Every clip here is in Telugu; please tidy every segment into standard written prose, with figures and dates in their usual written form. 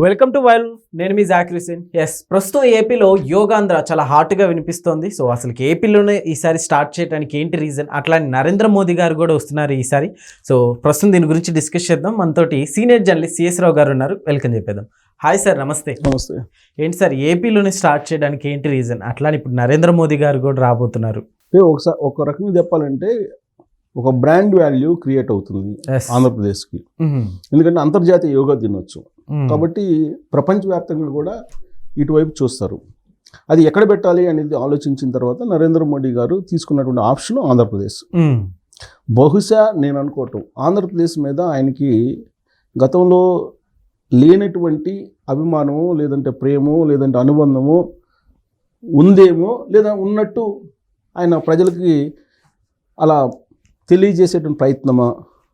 Welcome to while. నేను మీ జాకిర్ హుసేన్. ప్రస్తుతం ఏపీలో యోగాంధ్ర చాలా హాట్గా వినిపిస్తోంది. సో అసలు ఏపీలోనే ఈసారి స్టార్ట్ చేయడానికి ఏంటి రీజన్, అట్లానే నరేంద్ర మోదీ గారు కూడా వస్తున్నారు ఈసారి. సో ప్రస్తుతం దీని గురించి డిస్కస్ చేద్దాం. మనతోటి సీనియర్ జర్నలిస్ట్ సిఎస్ రావు గారు ఉన్నారు. వెల్కమ్ చెప్పేద్దాం. హాయ్ సార్, నమస్తే. నమస్తే. ఏంటి సార్ ఏపీలోనే స్టార్ట్ చేయడానికి ఏంటి రీజన్, అట్లానే ఇప్పుడు నరేంద్ర మోదీ గారు కూడా రాబోతున్నారు. ఒకసారి ఒక రకంగా చెప్పాలంటే ఒక బ్రాండ్ వాల్యూ క్రియేట్ అవుతుంది ఆంధ్రప్రదేశ్కి. ఎందుకంటే అంతర్జాతీయ యోగా దినోత్సవం కాబట్టి ప్రపంచవ్యాప్తంగా కూడా ఇటువైపు చూస్తారు. అది ఎక్కడ పెట్టాలి అనేది ఆలోచించిన తర్వాత నరేంద్ర మోడీ గారు తీసుకున్నటువంటి ఆప్షన్ ఆంధ్రప్రదేశ్. బహుశా నేను అనుకోవటం ఆంధ్రప్రదేశ్ మీద ఆయనకి గతంలో లేనటువంటి అభిమానము, లేదంటే ప్రేమో, లేదంటే అనుబంధము ఉందేమో, లేదా ఉన్నట్టు ఆయన ప్రజలకి అలా తెలియజేసేటువంటి ప్రయత్నమా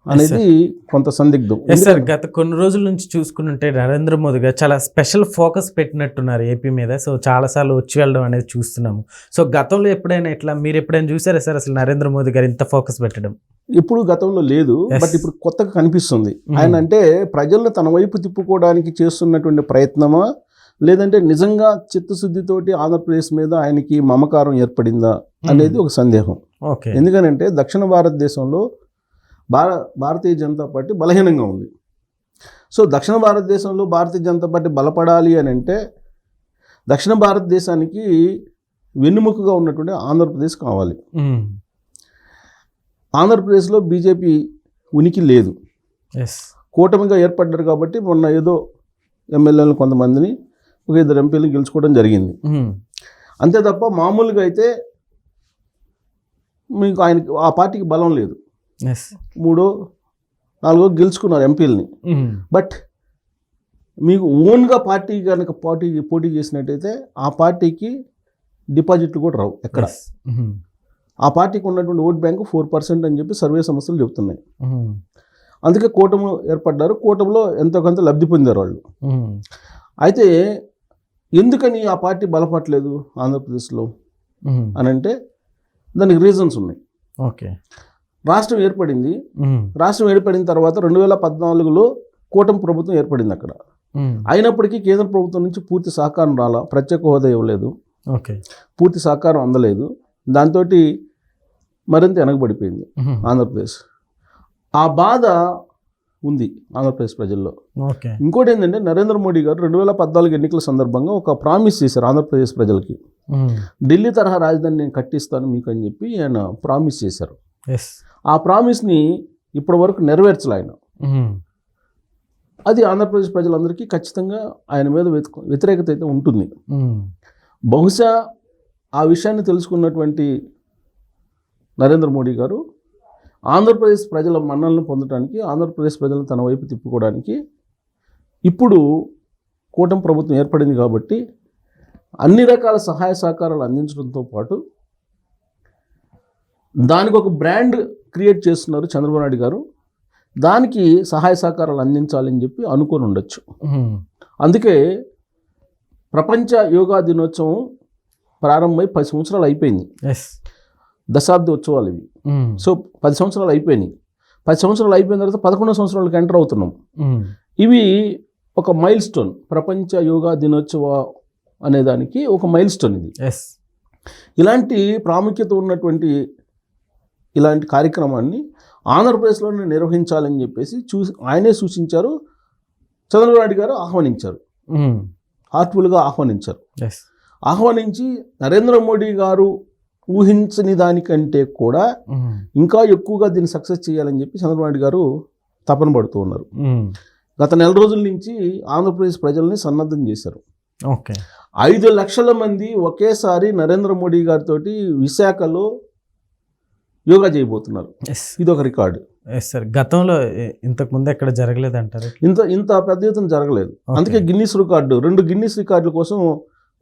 అనేది కొంత సందిగ్ధం. సార్ గత కొన్ని రోజుల నుంచి చూసుకుంటుంటే నరేంద్ర మోదీ గారు చాలా స్పెషల్ ఫోకస్ పెట్టినట్టున్నారు ఏపీ మీద. సో చాలాసార్లు వచ్చి వెళ్ళడం అనేది చూస్తున్నాము. సో గతంలో ఎప్పుడైనా ఇట్లా మీరు ఎప్పుడైనా చూసారా సార్ అసలు నరేంద్ర మోదీ గారు ఇంత ఫోకస్ పెట్టడం? ఇప్పుడు గతంలో లేదు, బట్ ఇప్పుడు కొత్తగా కనిపిస్తుంది. ఆయన అంటే ప్రజలను తన వైపు తిప్పుకోవడానికి చేస్తున్నటువంటి ప్రయత్నమా, లేదంటే నిజంగా చిత్తశుద్ధితోటి ఆంధ్రప్రదేశ్ మీద ఆయనకి మమకారం ఏర్పడిందా అనేది ఒక సందేహం. ఎందుకనంటే దక్షిణ భారతదేశంలో భారతీయ జనతా పార్టీ బలహీనంగా ఉంది. సో దక్షిణ భారతదేశంలో భారతీయ జనతా పార్టీ బలపడాలి అని అంటే దక్షిణ భారతదేశానికి వెన్నుముకగా ఉన్నటువంటి ఆంధ్రప్రదేశ్ కావాలి. ఆంధ్రప్రదేశ్లో బీజేపీ ఉనికి లేదు. కూటమిగా ఏర్పడ్డారు కాబట్టి మొన్న ఏదో ఎమ్మెల్యేలు కొంతమందిని, ఒక 2 ఎంపీలు గెలుచుకోవడం జరిగింది. అంతే తప్ప మామూలుగా అయితే మీకు ఆయనకి ఆ పార్టీకి బలం లేదు. 3, 4 గెలుచుకున్నారు ఎంపీలని. బట్ మీకు ఓన్గా పార్టీ కనుక పోటీ చేసినట్టయితే ఆ పార్టీకి డిపాజిట్లు కూడా రావు ఎక్కడ. ఆ పార్టీకి ఉన్నటువంటి ఓట్ బ్యాంకు 4% అని చెప్పి సర్వే సంస్థలు చెబుతున్నాయి. అందుకే కూటమి ఏర్పడ్డారు. కూటమిలో ఎంతో కొంత లబ్ధి పొందారు వాళ్ళు. అయితే ఎందుకని ఆ పార్టీ బలపడలేదు ఆంధ్రప్రదేశ్లో అని అంటే దానికి రీజన్స్ ఉన్నాయి. రాష్ట్రం ఏర్పడింది. రాష్ట్రం ఏర్పడిన తర్వాత 2014లో కూటమి ప్రభుత్వం ఏర్పడింది అక్కడ. అయినప్పటికీ కేంద్ర ప్రభుత్వం నుంచి పూర్తి సహకారం రాలా, ప్రత్యేక హోదా ఇవ్వలేదు, పూర్తి సహకారం అందలేదు. దాంతో మరింత వెనకబడిపోయింది ఆంధ్రప్రదేశ్. ఆ బాధ ఉంది ఆంధ్రప్రదేశ్ ప్రజల్లో. ఇంకోటి ఏంటంటే నరేంద్ర మోడీ గారు 2014 ఎన్నికల సందర్భంగా ఒక ప్రామిస్ చేశారు ఆంధ్రప్రదేశ్ ప్రజలకి. ఢిల్లీ తరహా రాజధాని నేను కట్టిస్తాను మీకు అని చెప్పి ఆయన ప్రామిస్ చేశారు. ఆ ప్రామిస్ని ఇప్పటి వరకు నెరవేర్చలే ఆయన. అది ఆంధ్రప్రదేశ్ ప్రజలందరికీ ఖచ్చితంగా ఆయన మీద వ్యతిరేకత అయితే ఉంటుంది. బహుశా ఆ విషయాన్ని తెలుసుకున్నటువంటి నరేంద్ర మోడీ గారు ఆంధ్రప్రదేశ్ ప్రజల మన్నలను పొందడానికి, ఆంధ్రప్రదేశ్ ప్రజలను తన వైపు తిప్పుకోవడానికి ఇప్పుడు కూటమి ప్రభుత్వం ఏర్పడింది కాబట్టి అన్ని రకాల సహాయ సహకారాలు అందించడంతో పాటు దానికి ఒక బ్రాండ్ క్రియేట్ చేస్తున్నారు చంద్రబాబు నాయుడు గారు. దానికి సహాయ సహకారాలు అందించాలని చెప్పి అనుకొని ఉండొచ్చు. అందుకే ప్రపంచ యోగా దినోత్సవం ప్రారంభమై 10 సంవత్సరాలు అయిపోయింది. దశాబ్ది ఉత్సవాలు ఇవి. సో 10 సంవత్సరాలు అయిపోయినాయి. 10 సంవత్సరాలు అయిపోయిన తర్వాత 11వ సంవత్సరాలకు ఎంటర్ అవుతున్నాం. ఇవి ఒక మైల్ స్టోన్. ప్రపంచ యోగా దినోత్సవ అనేదానికి ఒక మైల్ స్టోన్ ఇది. ఇలాంటి ప్రాముఖ్యత ఉన్నటువంటి ఇలాంటి కార్యక్రమాన్ని ఆంధ్రప్రదేశ్లోనే నిర్వహించాలని చెప్పేసి ఆయనే సూచించారు. చంద్రబాబు నాయుడు గారు ఆహ్వానించారు, హార్ట్ఫుల్గా ఆహ్వానించారు. ఆహ్వానించి నరేంద్ర మోడీ గారు ఊహించని దానికంటే కూడా ఇంకా ఎక్కువగా దీన్ని సక్సెస్ చేయాలని చెప్పి చంద్రబాబు నాయుడు గారు తపన పడుతూ ఉన్నారు. గత 4 రోజుల నుంచి ఆంధ్రప్రదేశ్ ప్రజల్ని సన్నద్ధం చేశారు. 5 లక్షల మంది ఒకేసారి నరేంద్ర మోడీ గారితో విశాఖలో యోగా చేయబోతున్నారు. ఇది ఒక రికార్డు. సార్ గతంలో ఇంతకు ముందు ఎక్కడ జరగలేదు అంటారు? ఇంత పెద్ద ఎత్తున జరగలేదు. అందుకే గిన్నిస్ రికార్డు, 2 గిన్నిస్ రికార్డుల కోసం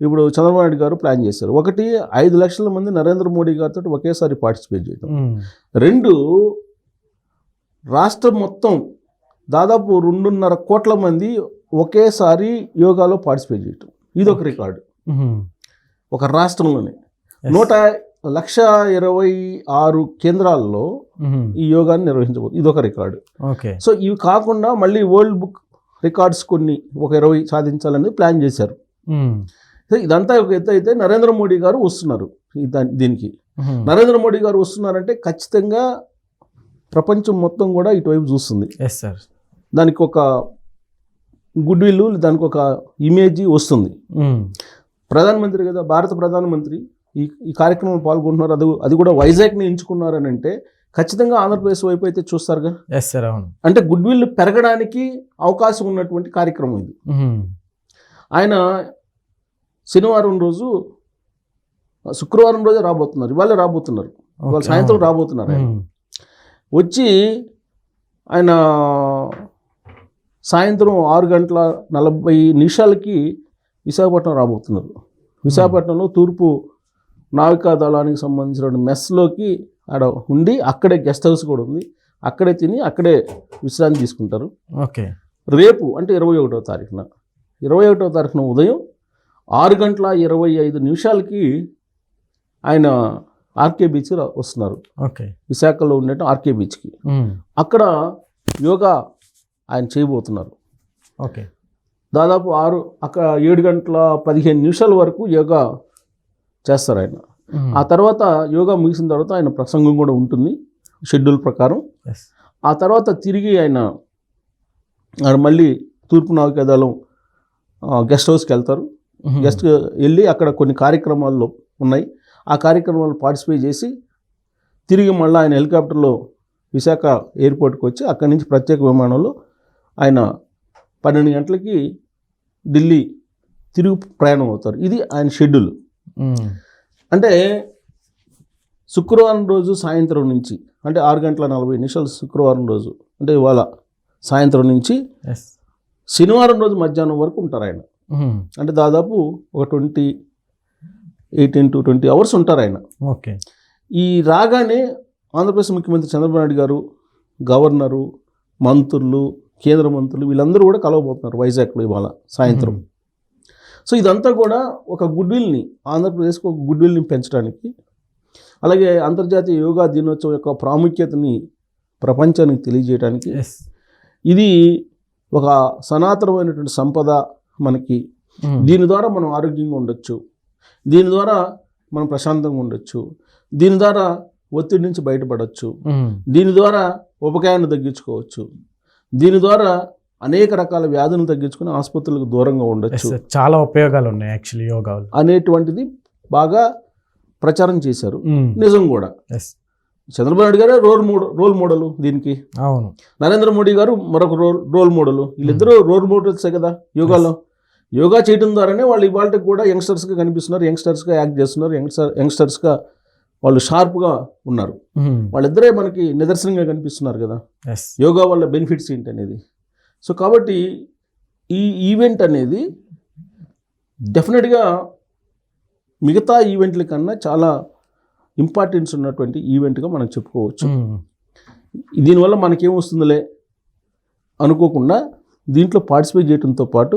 ఇప్పుడు చంద్రబాబు నాయుడు గారు ప్లాన్ చేశారు. ఒకటి 5 లక్షల మంది నరేంద్ర మోడీ గారితో ఒకేసారి పార్టిసిపేట్ చేయడం. 2 రాష్ట్రం మొత్తం దాదాపు 2.5 కోట్ల మంది ఒకేసారి యోగాలో పార్టిసిపేట్ చేయటం. ఇది ఒక రికార్డు. ఒక రాష్ట్రంలోనే 1,26 కేంద్రాల్లో ఈ యోగాన్ని నిర్వహించబోతుంది. ఇదొక రికార్డు. ఓకే. సో ఇవి కాకుండా మళ్ళీ వరల్డ్ బుక్ రికార్డ్స్ కొన్ని ఒక 20 సాధించాలని ప్లాన్ చేశారు. సో ఇదంతా ఒక ఎత్తు అయితే నరేంద్ర మోడీ గారు వస్తున్నారు దీనికి. నరేంద్ర మోడీ గారు వస్తున్నారంటే ఖచ్చితంగా ప్రపంచం మొత్తం కూడా ఇటువైపు చూస్తుంది. Yes sir. దానికి ఒక గుడ్ విల్, దానికి ఒక ఇమేజ్ వస్తుంది. ప్రధానమంత్రి కదా, భారత ప్రధానమంత్రి ఈ కార్యక్రమంలో పాల్గొంటున్నారు. అది కూడా వైజాగ్ని ఎంచుకున్నారని అంటే ఖచ్చితంగా ఆంధ్రప్రదేశ్ వైపు అయితే చూస్తారుగా. ఎస్ సార్, అవును. అంటే గుడ్ విల్ పెరగడానికి అవకాశం ఉన్నటువంటి కార్యక్రమం ఇది. ఆయన శనివారం రోజు, శుక్రవారం రోజే రాబోతున్నారు, ఇవాళ రాబోతున్నారు, ఇవాళ సాయంత్రం రాబోతున్నారు. ఆయన వచ్చి ఆయన సాయంత్రం 6:40 విశాఖపట్నం రాబోతున్నారు. విశాఖపట్నంలో తూర్పు నావికా దళానికి సంబంధించిన మెస్లోకి ఆడ ఉండి, అక్కడే గెస్ట్ హౌస్ కూడా ఉంది, అక్కడే తిని అక్కడే విశ్రాంతి తీసుకుంటారు. ఓకే. రేపు అంటే 21వ తారీఖున ఉదయం 6:25 ఆయన ఆర్కే బీచ్ వస్తున్నారు. ఓకే. విశాఖలో ఉన్నట్టు ఆర్కే బీచ్కి అక్కడ యోగా ఆయన చేయబోతున్నారు. ఓకే. దాదాపు 7:15 వరకు యోగా చేస్తారు ఆయన. ఆ తర్వాత యోగా ముగిసిన తర్వాత ఆయన ప్రసంగం కూడా ఉంటుంది షెడ్యూల్ ప్రకారం. ఆ తర్వాత తిరిగి ఆయన మళ్ళీ తూర్పు నావికాదళం గెస్ట్ హౌస్కి వెళ్తారు. గెస్ట్ వెళ్ళి అక్కడ కొన్ని కార్యక్రమాల్లో ఉన్నాయి, ఆ కార్యక్రమాలు పార్టిసిపేట్ చేసి తిరిగి మళ్ళీ ఆయన హెలికాప్టర్లో విశాఖ ఎయిర్పోర్ట్కి వచ్చి అక్కడి నుంచి ప్రత్యేక విమానంలో ఆయన 12 గంటలకి ఢిల్లీ తిరుగు ప్రయాణం అవుతారు. ఇది ఆయన షెడ్యూల్. అంటే శుక్రవారం రోజు సాయంత్రం నుంచి, అంటే 6:40 శుక్రవారం రోజు, అంటే ఇవాళ సాయంత్రం నుంచి శనివారం రోజు మధ్యాహ్నం వరకు ఉంటారు ఆయన. అంటే దాదాపు ఒక 18 to 20 hours ఉంటారు ఆయన. ఓకే. ఈ రాగానే ఆంధ్రప్రదేశ్ ముఖ్యమంత్రి చంద్రబాబు నాయుడు గారు, గవర్నరు, మంత్రులు, కేంద్ర మంత్రులు వీళ్ళందరూ కూడా కలవబోతున్నారు వైజాగ్లో ఇవాళ సాయంత్రం. సో ఇదంతా కూడా ఒక గుడ్ విల్ని, ఆంధ్రప్రదేశ్కి ఒక గుడ్ విల్ని పెంచడానికి, అలాగే అంతర్జాతీయ యోగా దినోత్సవం యొక్క ప్రాముఖ్యతని ప్రపంచానికి తెలియజేయడానికి, ఇది ఒక సనాతనమైనటువంటి సంపద మనకి. దీని ద్వారా మనం ఆరోగ్యంగా ఉండొచ్చు, దీని ద్వారా మనం ప్రశాంతంగా ఉండొచ్చు, దీని ద్వారా ఒత్తిడి నుంచి బయటపడవచ్చు, దీని ద్వారా ఉపకాయాన్ని తగ్గించుకోవచ్చు, దీని ద్వారా అనేక రకాల వ్యాధులను తగ్గించుకుని ఆసుపత్రులకు దూరంగా ఉండొచ్చు. చాలా ఉపయోగాలు ఉన్నాయి యాక్చువల్లీ యోగా అనేటువంటిది బాగా ప్రచారం చేశారు. నిజం కూడా. చంద్రబాబు నాయుడు గారు రోల్ మోడల్ దీనికి. అవును. నరేంద్ర మోడీ గారు మరొక రోల్ మోడల్. వీళ్ళిద్దరూ రోల్ మోడల్సే కదా యోగాలో. యోగా చేయడం ద్వారానే వాళ్ళు ఇవాళకి కూడా యంగ్స్టర్స్గా కనిపిస్తున్నారు, యంగ్స్టర్స్గా యాక్ట్ చేస్తున్నారు, యంగ్స్టర్స్గా వాళ్ళు షార్ప్గా ఉన్నారు. వాళ్ళిద్దరే మనకి నిదర్శనంగా కనిపిస్తున్నారు కదా యోగా వల్ల బెనిఫిట్స్ ఏంటి అనేది. సో కాబట్టి ఈ ఈవెంట్ అనేది డెఫినెట్గా మిగతా ఈవెంట్ల కన్నా చాలా ఇంపార్టెన్స్ ఉన్నటువంటి ఈవెంట్గా మనం చెప్పుకోవచ్చు. దీనివల్ల మనకేమొస్తుందిలే అనుకోకుండా దీంట్లో పార్టిసిపేట్ చేయడంతో పాటు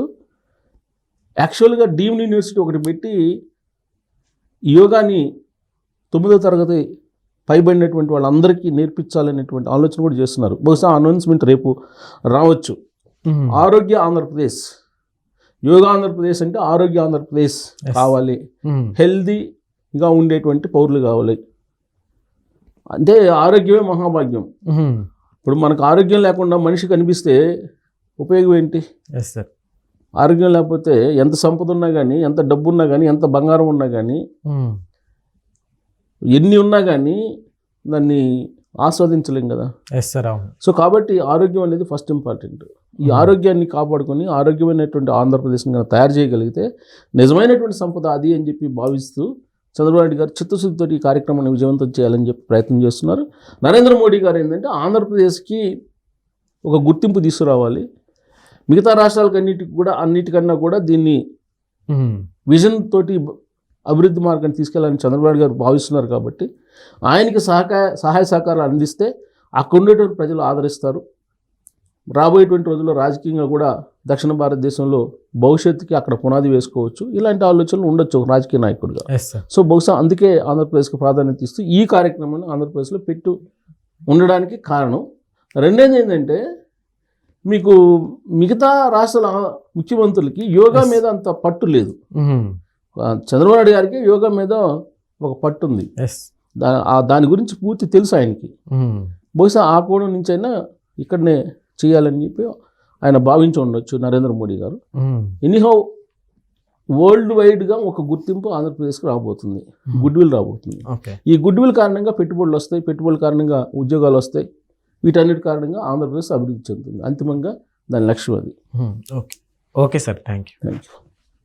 యాక్చువల్గా డీమ్డ్ యూనివర్సిటీ ఒకటి పెట్టి యోగాని 9వ తరగతి పైబడినటువంటి వాళ్ళందరికీ నేర్పించాలనేటువంటి ఆలోచన కూడా చేస్తున్నారు. బహుశా అనౌన్స్మెంట్ రేపు రావచ్చు. ఆరోగ్య ఆంధ్రప్రదేశ్, యోగా ఆంధ్రప్రదేశ్ అంటే ఆరోగ్య ఆంధ్రప్రదేశ్ కావాలి, హెల్దీగా ఉండేటువంటి పౌరులు కావాలి. అంటే ఆరోగ్యమే మహాభాగ్యం. ఇప్పుడు మనకు ఆరోగ్యం లేకుండా మనిషి కనిపిస్తే ఉపయోగం ఏంటి? ఆరోగ్యం లేకపోతే ఎంత సంపద ఉన్నా కానీ, ఎంత డబ్బు ఉన్నా కానీ, ఎంత బంగారం ఉన్నా కానీ, ఎన్ని ఉన్నా కానీ దాన్ని ఆస్వాదించలేం కదా. సో కాబట్టి ఆరోగ్యం అనేది ఫస్ట్ ఇంపార్టెంట్. ఈ ఆరోగ్యాన్ని కాపాడుకొని ఆరోగ్యమైనటువంటి ఆంధ్రప్రదేశ్ని కనుక తయారు చేయగలిగితే నిజమైనటువంటి సంపద అది అని చెప్పి భావిస్తూ చంద్రబాబు నాయుడు గారు చిత్తశుద్ధితో ఈ కార్యక్రమాన్ని విజయవంతం చేయాలని చెప్పి ప్రయత్నం చేస్తున్నారు. నరేంద్ర మోడీ గారు ఏంటంటే ఆంధ్రప్రదేశ్కి ఒక గుర్తింపు తీసుకురావాలి, మిగతా రాష్ట్రాలకు అన్నిటికన్నా కూడా దీన్ని విజన్ తోటి అభివృద్ధి మార్గాన్ని తీసుకెళ్ళాలని చంద్రబాబు గారు భావిస్తున్నారు. కాబట్టి ఆయనకి సహాయ సహకారాలు అందిస్తే అక్కడ ఉండేటువంటి ప్రజలు ఆదరిస్తారు. రాబోయేటువంటి రోజుల్లో రాజకీయంగా కూడా దక్షిణ భారతదేశంలో భవిష్యత్తుకి అక్కడ పునాది వేసుకోవచ్చు. ఇలాంటి ఆలోచనలు ఉండొచ్చు ఒక రాజకీయ నాయకుడిగా. సో బహుశా అందుకే ఆంధ్రప్రదేశ్కి ప్రాధాన్యత ఇస్తూ ఈ కార్యక్రమాన్ని ఆంధ్రప్రదేశ్లో ఉండడానికి కారణం. రెండేది ఏంటంటే మీకు మిగతా రాష్ట్రాల ముఖ్యమంత్రులకి యోగా మీద అంత పట్టు లేదు. చంద్రబాబు నాయుడు గారికి యోగా మీద ఒక పట్టు ఉంది. దాని గురించి పూర్తి తెలుసు ఆయనకి. బహుశా ఆ కోణం నుంచి అయినా ఇక్కడనే చేయాలని చెప్పి ఆయన భావించి ఉండొచ్చు నరేంద్ర మోడీ గారు. ఎనీహౌ వరల్డ్ వైడ్గా ఒక గుర్తింపు ఆంధ్రప్రదేశ్కి రాబోతుంది, గుడ్ విల్ రాబోతుంది. ఈ గుడ్ విల్ కారణంగా పెట్టుబడులు వస్తాయి, పెట్టుబడుల కారణంగా ఉద్యోగాలు వస్తాయి, వీటన్నిటి కారణంగా ఆంధ్రప్రదేశ్ అభివృద్ధి చెందుతుంది. అంతిమంగా దాని లక్ష్యం అది. Okay sir, thank you.